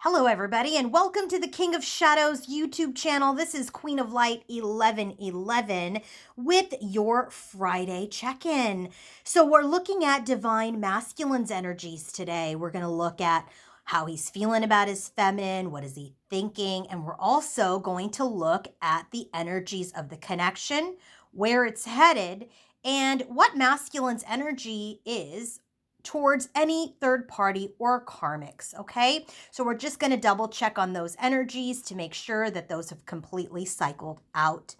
Hello, everybody, and welcome to the King of Shadows YouTube channel. This is Queen of Light 1111 with your Friday check-in. So we're looking at divine masculine's energies today. We're going to look at how he's feeling about his feminine, what is he thinking, and we're also going to look at the energies of the connection, where it's headed, and what masculine's energy is towards any third party or karmics, okay? So we're just going to double check on those energies to make sure that those have completely cycled out.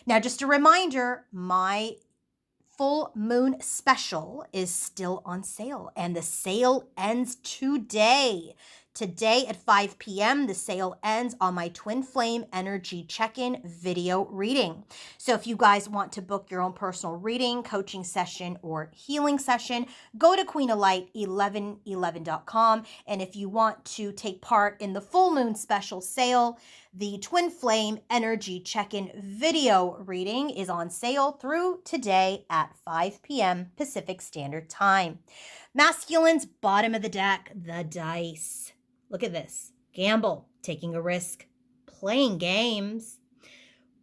Now, just a reminder, my full moon special is still on sale, and the sale ends today. Today at 5 p.m., the sale ends on my Twin Flame Energy Check-in video reading. So if you guys want to book your own personal reading, coaching session, or healing session, go to queenoflight1111.com. And if you want to take part in the full moon special sale, the Twin Flame Energy Check-in video reading is on sale through today at 5 p.m. Pacific Standard Time. Masculine's bottom of the deck, the dice. Look at this. Gamble, taking a risk, playing games,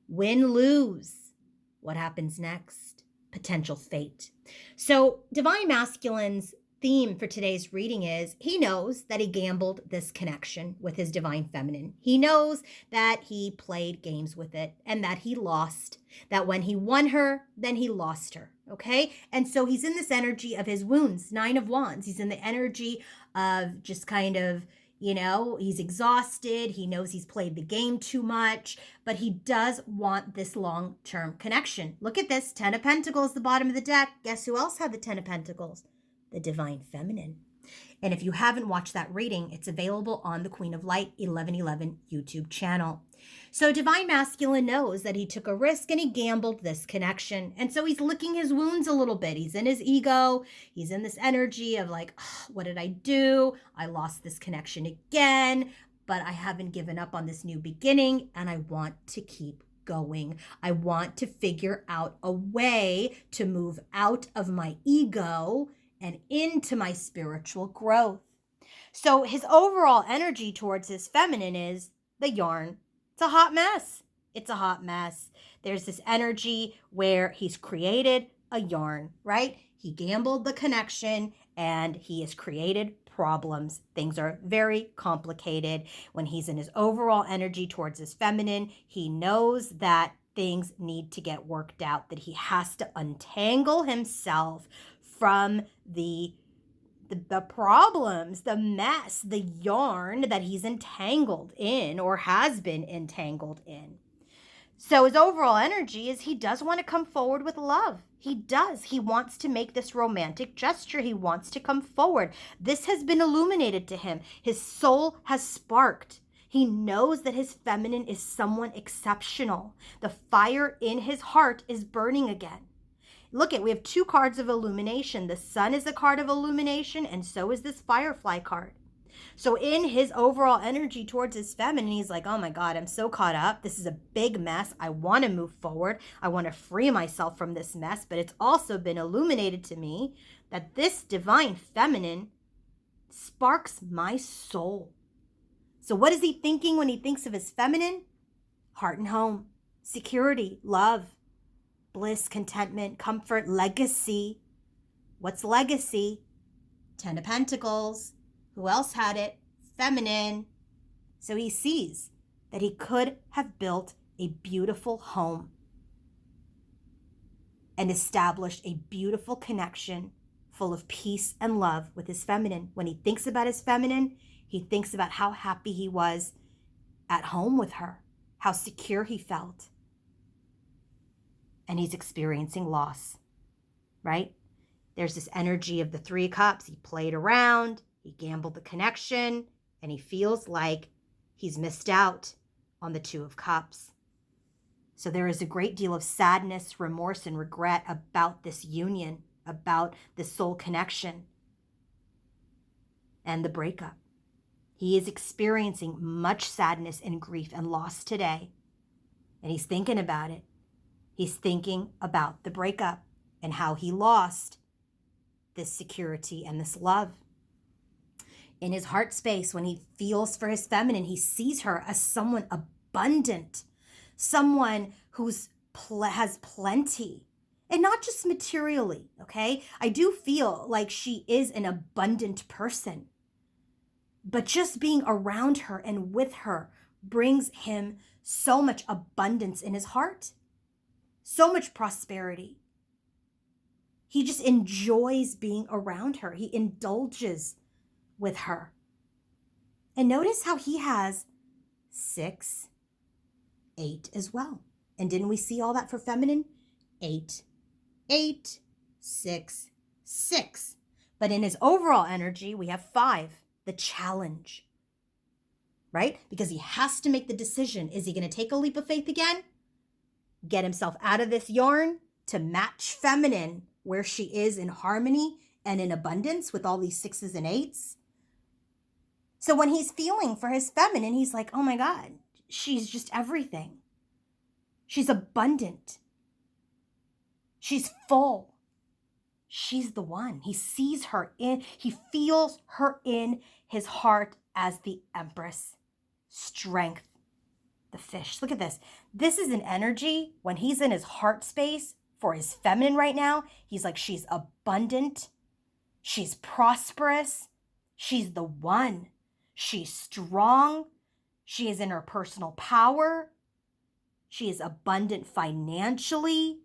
win, lose. What happens next? Potential fate. So Divine Masculine's theme for today's reading is he knows that he gambled this connection with his Divine Feminine. He knows that he played games with it and that he lost, that when he won her, then he lost her, okay? And so he's in this energy of his wounds, 9 of Wands. He's in the energy of just kind of, he's exhausted. He knows he's played the game too much, but he does want this long-term connection. Look at this, 10 of Pentacles, the bottom of the deck. Guess who else had the 10 of Pentacles? The Divine Feminine. And if you haven't watched that reading, it's available on the Queen of Light 1111 YouTube channel. So Divine Masculine knows that he took a risk and he gambled this connection. And so he's licking his wounds a little bit. He's in his ego. He's in this energy of like, oh, what did I do? I lost this connection again, but I haven't given up on this new beginning and I want to keep going. I want to figure out a way to move out of my ego and into my spiritual growth. So his overall energy towards his feminine is the yarn. It's a hot mess. It's a hot mess. There's this energy where he's created a yarn, right? He gambled the connection and he has created problems. Things are very complicated. When he's in his overall energy towards his feminine, he knows that things need to get worked out, that he has to untangle himself from the problems, the mess, the yarn that he's entangled in or has been entangled in. So his overall energy is he does want to come forward with love. He does. He wants to make this romantic gesture. He wants to come forward. This has been illuminated to him. His soul has sparked. He knows that his feminine is someone exceptional. The fire in his heart is burning again. Look we have 2 cards of illumination. The sun is a card of illumination, and so is this firefly card. So in his overall energy towards his feminine, he's like, oh my God, I'm so caught up. This is a big mess. I want to move forward. I want to free myself from this mess, but it's also been illuminated to me that this divine feminine sparks my soul. So what is he thinking when he thinks of his feminine? Heart and home, security, love, bliss, contentment, comfort, legacy. What's legacy? 10 of Pentacles. Who else had it? Feminine. So he sees that he could have built a beautiful home and established a beautiful connection full of peace and love with his feminine. When he thinks about his feminine, he thinks about how happy he was at home with her, how secure he felt. And he's experiencing loss, right? There's this energy of the 3 of Cups. He played around, he gambled the connection, and he feels like he's missed out on the 2 of Cups. So there is a great deal of sadness, remorse, and regret about this union, about this soul connection and the breakup. He is experiencing much sadness and grief and loss today, and he's thinking about it. He's thinking about the breakup and how he lost this security and this love. In his heart space, when he feels for his feminine, he sees her as someone abundant, someone who's has plenty, and not just materially, okay? I do feel like she is an abundant person, but just being around her and with her brings him so much abundance in his heart, so much prosperity. He just enjoys being around her. He indulges with her. And notice how he has 6, 8 as well. And didn't we see all that for feminine? 8, 8, 6, 6. But in his overall energy, we have 5, the challenge, right? Because he has to make the decision. Is he going to take a leap of faith again? Get himself out of this yarn to match feminine where she is in harmony and in abundance with all these 6s and 8s. So when he's feeling for his feminine, he's like, oh my God, she's just everything. She's abundant. She's full. She's the one. He sees her in, he feels her in his heart as the Empress. Strength, the fish. Look at this. This is an energy when he's in his heart space for his feminine right now. He's like, she's abundant. She's prosperous. She's the one. She's strong. She is in her personal power. She is abundant financially,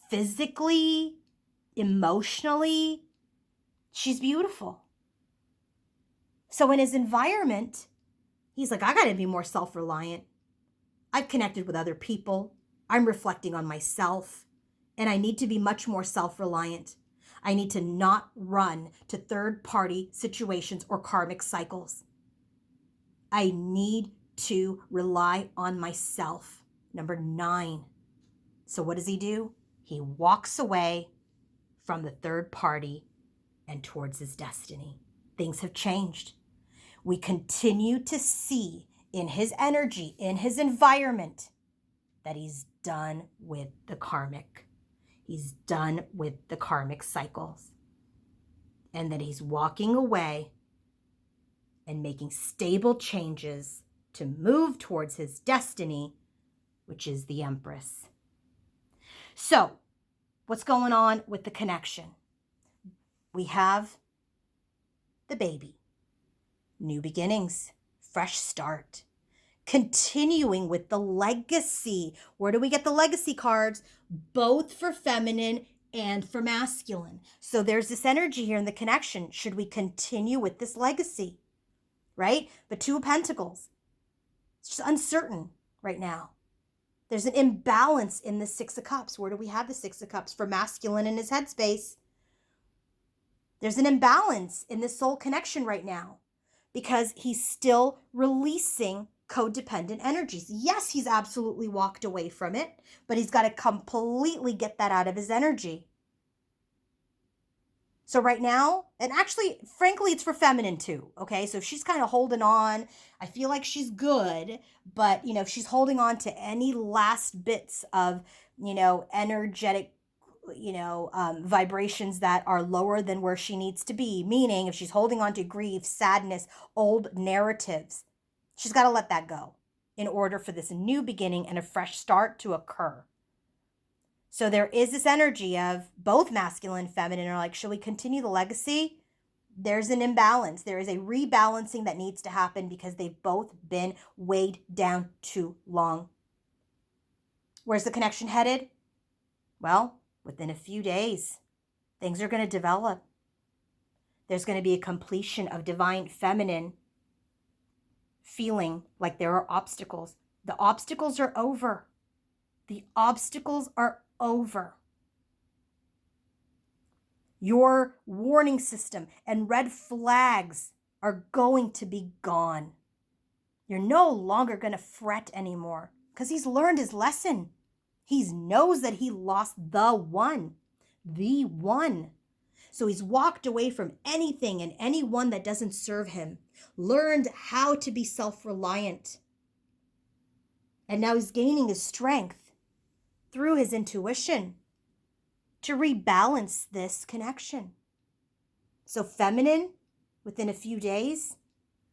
physically, emotionally. She's beautiful. So in his environment, he's like, I got to be more self-reliant. I've connected with other people. I'm reflecting on myself. And I need to be much more self-reliant. I need to not run to third-party situations or karmic cycles. I need to rely on myself. Number 9. So what does he do? He walks away from the third party and towards his destiny. Things have changed. We continue to see in his energy, in his environment, that he's done with the karmic. He's done with the karmic cycles. And that he's walking away and making stable changes to move towards his destiny, which is the Empress. So, what's going on with the connection? We have the baby. New beginnings, fresh start. Continuing with the legacy. Where do we get the legacy cards? Both for feminine and for masculine. So there's this energy here in the connection. Should we continue with this legacy? Right? The 2 of Pentacles. It's just uncertain right now. There's an imbalance in the 6 of Cups. Where do we have the 6 of Cups? For masculine in his headspace. There's an imbalance in the soul connection right now because he's still releasing codependent energies. Yes, he's absolutely walked away from it, but he's got to completely get that out of his energy. So right now, and actually, frankly, it's for feminine too, okay? So if she's kind of holding on, I feel like she's good, but, if she's holding on to any last bits of, energetic, vibrations that are lower than where she needs to be, meaning if she's holding on to grief, sadness, old narratives, she's got to let that go in order for this new beginning and a fresh start to occur. So there is this energy of both masculine and feminine are like, should we continue the legacy? There's an imbalance. There is a rebalancing that needs to happen because they've both been weighed down too long. Where's the connection headed? Well, within a few days, things are going to develop. There's going to be a completion of divine feminine feeling like there are obstacles. The obstacles are over. The obstacles are over. Your warning system and red flags are going to be gone. You're no longer going to fret anymore because he's learned his lesson. He knows that he lost the one. So he's walked away from anything and anyone that doesn't serve him, learned how to be self-reliant. And now he's gaining his strength through his intuition to rebalance this connection. So feminine, within a few days,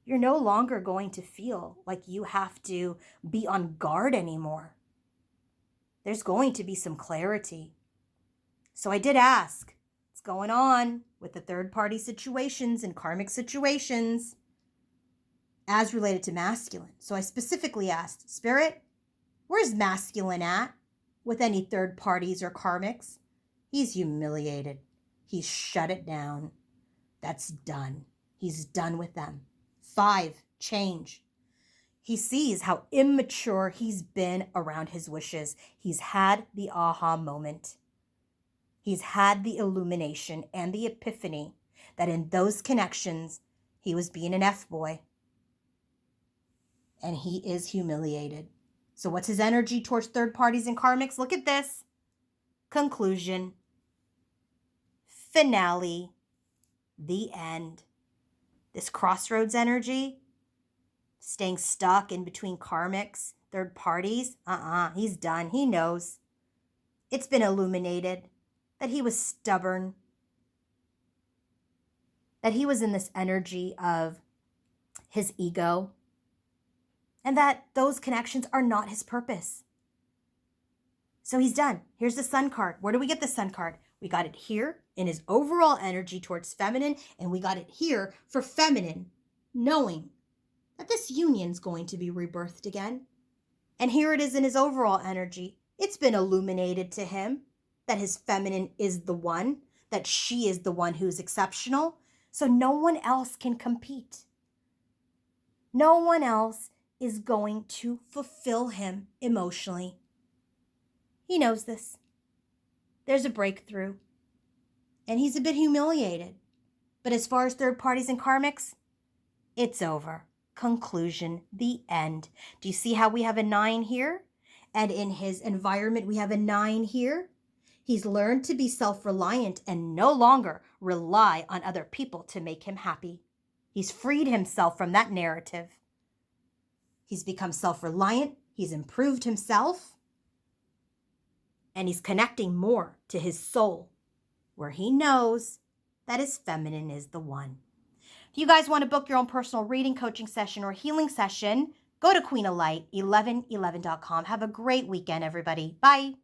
you're no longer going to feel like you have to be on guard anymore. There's going to be some clarity. So I did ask, what's going on with the third-party situations and karmic situations as related to masculine? So I specifically asked, Spirit, where's masculine at with any third parties or karmics? He's humiliated. He's shut it down. That's done. He's done with them. 5, change. He sees how immature he's been around his wishes. He's had the aha moment. He's had the illumination and the epiphany that in those connections, he was being an F-boy. And he is humiliated. So what's his energy towards third parties and karmics? Look at this. Conclusion. Finale. The end. This crossroads energy, staying stuck in between karmics, third parties, he's done. He knows. It's been illuminated that he was stubborn, that he was in this energy of his ego, and that those connections are not his purpose. So he's done. Here's the Sun card. Where do we get the Sun card? We got it here in his overall energy towards feminine, and we got it here for feminine, knowing that this union's going to be rebirthed again. And here it is in his overall energy. It's been illuminated to him that his feminine is the one, that she is the one who's exceptional, so no one else can compete. No one else is going to fulfill him emotionally. He knows this. There's a breakthrough. And he's a bit humiliated. But as far as third parties and karmics, it's over. Conclusion, the end. Do you see how we have a 9 here? And in his environment, we have a 9 here. He's learned to be self-reliant and no longer rely on other people to make him happy. He's freed himself from that narrative. He's become self-reliant. He's improved himself. And he's connecting more to his soul, where he knows that his feminine is the one. If you guys want to book your own personal reading, coaching session, or healing session, go to queenoflight1111.com. Have a great weekend, everybody. Bye.